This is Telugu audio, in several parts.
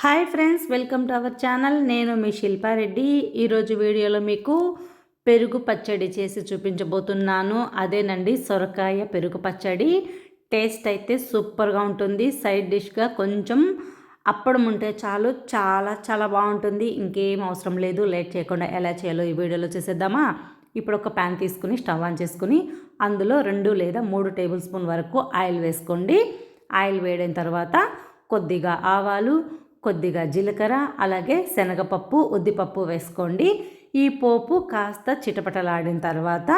Hi friends, welcome to our channel. నేను మీ శిల్పారెడ్డి. ఈరోజు వీడియోలో మీకు పెరుగు పచ్చడి చేసి చూపించబోతున్నాను. అదేనండి, సొరకాయ పెరుగు పచ్చడి. టేస్ట్ అయితే సూపర్గా ఉంటుంది. సైడ్ డిష్గా కొంచెం అప్పడం ఉంటే చాలు, చాలా చాలా బాగుంటుంది. ఇంకేం అవసరం లేదు. లేట్ చేయకుండా ఎలా చేయాలో ఈ వీడియోలో చేసేద్దామా. ఇప్పుడు ఒక ప్యాన్ తీసుకుని స్టవ్ ఆన్ చేసుకుని అందులో 2 లేదా 3 టేబుల్ స్పూన్ వరకు ఆయిల్ వేసుకోండి. ఆయిల్ వేడిన తర్వాత కొద్దిగా ఆవాలు, కొద్దిగా జీలకర్ర, అలాగే శనగపప్పు, ఉద్దిపప్పు వేసుకోండి. ఈ పోపు కాస్త చిటపటలాడిన తర్వాత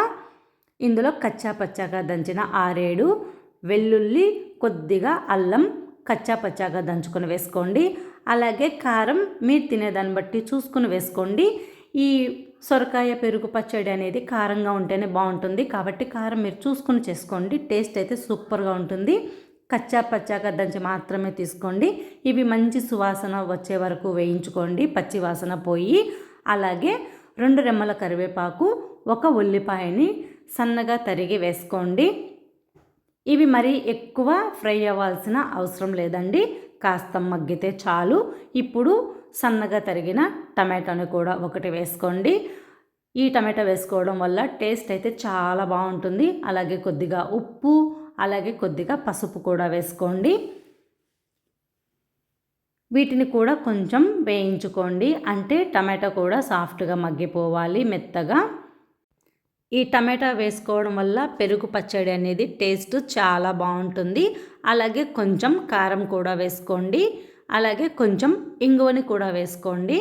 ఇందులో కచ్చా పచ్చాగా దంచిన 6-7 వెల్లుల్లి, కొద్దిగా అల్లం కచ్చా పచ్చాగా దంచుకొని వేసుకోండి. అలాగే కారం మీరు తినేదాన్ని బట్టి చూసుకుని వేసుకోండి. ఈ సొరకాయ పెరుగు పచ్చడి అనేది కారంగా ఉంటేనే బాగుంటుంది, కాబట్టి కారం మీరు చూసుకుని చేసుకోండి. టేస్ట్ అయితే సూపర్గా ఉంటుంది. కచ్చా పచ్చాగా దంచి మాత్రమే తీసుకోండి. ఇవి మంచి సువాసన వచ్చే వరకు వేయించుకోండి, పచ్చి వాసన పోయి. అలాగే 2 రెమ్మల కరివేపాకు, 1 ఉల్లిపాయని సన్నగా తరిగి వేసుకోండి. ఇవి మరీ ఎక్కువ ఫ్రై అవ్వాల్సిన అవసరం లేదండి, కాస్త మగ్గితే చాలు. ఇప్పుడు సన్నగా తరిగిన టమాటాను కూడా 1 వేసుకోండి. ఈ టమాటా వేసుకోవడం వల్ల టేస్ట్ అయితే చాలా బాగుంటుంది. అలాగే కొద్దిగా ఉప్పు, అలాగే కొద్దిగా పసుపు కూడా వేసుకోండి. వీటిని కూడా కొంచెం వేయించుకోండి, అంటే టమాటా కూడా సాఫ్ట్గా మగ్గిపోవాలి, మెత్తగా. ఈ టమాటా వేసుకోవడం వల్ల పెరుగు పచ్చడి అనేది టేస్ట్ చాలా బాగుంటుంది. అలాగే కొంచెం కారం కూడా వేసుకోండి. అలాగే కొంచెం ఇంగువని కూడా వేసుకోండి.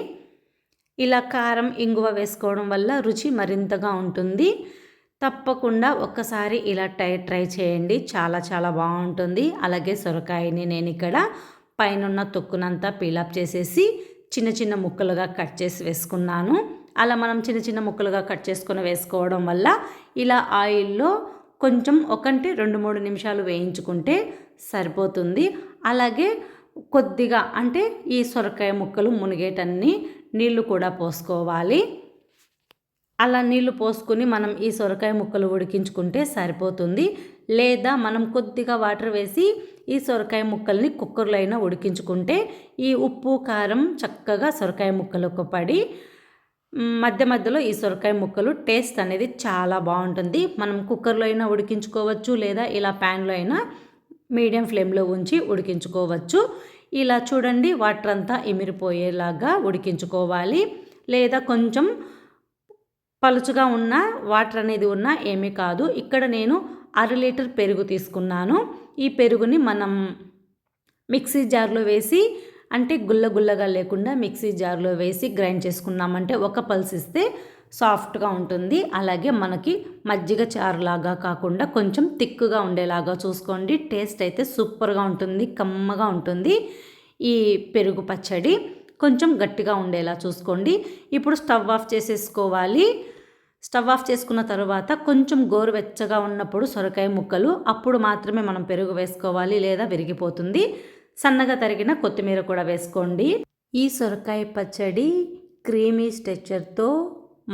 ఇలా కారం, ఇంగువ వేసుకోవడం వల్ల రుచి మరింతగా ఉంటుంది. తప్పకుండా ఒక్కసారి ఇలా ట్రై చేయండి, చాలా చాలా బాగుంటుంది. అలాగే సొరకాయని నేను ఇక్కడ పైన తొక్కునంతా పీలప్ చేసేసి చిన్న చిన్న ముక్కలుగా కట్ చేసి వేసుకున్నాను. అలా మనం చిన్న చిన్న ముక్కలుగా కట్ చేసుకొని వేసుకోవడం వల్ల ఇలా ఆయిల్లో కొంచెం 1-2-3 నిమిషాలు వేయించుకుంటే సరిపోతుంది. అలాగే కొద్దిగా, అంటే ఈ సొరకాయ ముక్కలు మునిగేటన్ని నీళ్లు కూడా పోసుకోవాలి. అలా నీళ్లు పోసుకొని మనం ఈ సొరకాయ ముక్కలు ఉడికించుకుంటే సరిపోతుంది. లేదా మనం కొద్దిగా వాటర్ వేసి ఈ సొరకాయ ముక్కల్ని కుక్కర్లో అయినా ఉడికించుకుంటే ఈ ఉప్పు, కారం చక్కగా సొరకాయ ముక్కలకు పడి మధ్య మధ్యలో ఈ సొరకాయ ముక్కలు టేస్ట్ అనేది చాలా బాగుంటుంది. మనం కుక్కర్లో అయినా ఉడికించుకోవచ్చు, లేదా ఇలా ప్యాన్లో అయినా మీడియం ఫ్లేమ్లో ఉంచి ఉడికించుకోవచ్చు. ఇలా చూడండి, వాటర్ అంతా ఇమిరిపోయేలాగా ఉడికించుకోవాలి. లేదా కొంచెం పలుచుగా ఉన్న వాటర్ అనేది ఉన్నా ఏమీ కాదు. ఇక్కడ నేను 1/2 లీటర్ పెరుగు తీసుకున్నాను. ఈ పెరుగుని మనం మిక్సీ జార్లో వేసి, అంటే గుల్లగా లేకుండా మిక్సీ జార్లో వేసి గ్రైండ్ చేసుకున్నామంటే ఒక పల్స్ ఇస్తే సాఫ్ట్గా ఉంటుంది. అలాగే మనకి మజ్జిగ చారులాగా కాకుండా కొంచెం థిక్గా ఉండేలాగా చూసుకోండి. టేస్ట్ అయితే సూపర్గా ఉంటుంది, కమ్మగా ఉంటుంది. ఈ పెరుగు పచ్చడి కొంచెం గట్టిగా ఉండేలా చూసుకోండి. ఇప్పుడు స్టవ్ ఆఫ్ చేసేసుకోవాలి. స్టవ్ ఆఫ్ చేసుకున్న తర్వాత కొంచెం గోరువెచ్చగా ఉన్నప్పుడు సొరకాయ ముక్కలు, అప్పుడు మాత్రమే మనం పెరుగు వేసుకోవాలి, లేదా విరిగిపోతుంది. సన్నగా తరిగిన కొత్తిమీర కూడా వేసుకోండి. ఈ సొరకాయ పచ్చడి క్రీమీ స్ట్రెచర్తో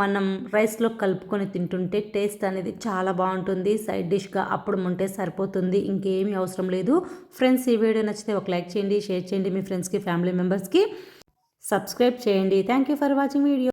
మనం రైస్లో కలుపుకొని తింటుంటే టేస్ట్ అనేది చాలా బాగుంటుంది. సైడ్ డిష్గా అప్పుడు ఉంటే సరిపోతుంది, ఇంకేమీ అవసరం లేదు. ఫ్రెండ్స్, ఈ వీడియో నచ్చితే ఒక లైక్ చేయండి, షేర్ చేయండి మీ ఫ్రెండ్స్కి, ఫ్యామిలీ మెంబర్స్కి. సబ్స్క్రైబ్ చేయండి. Thank you for watching video.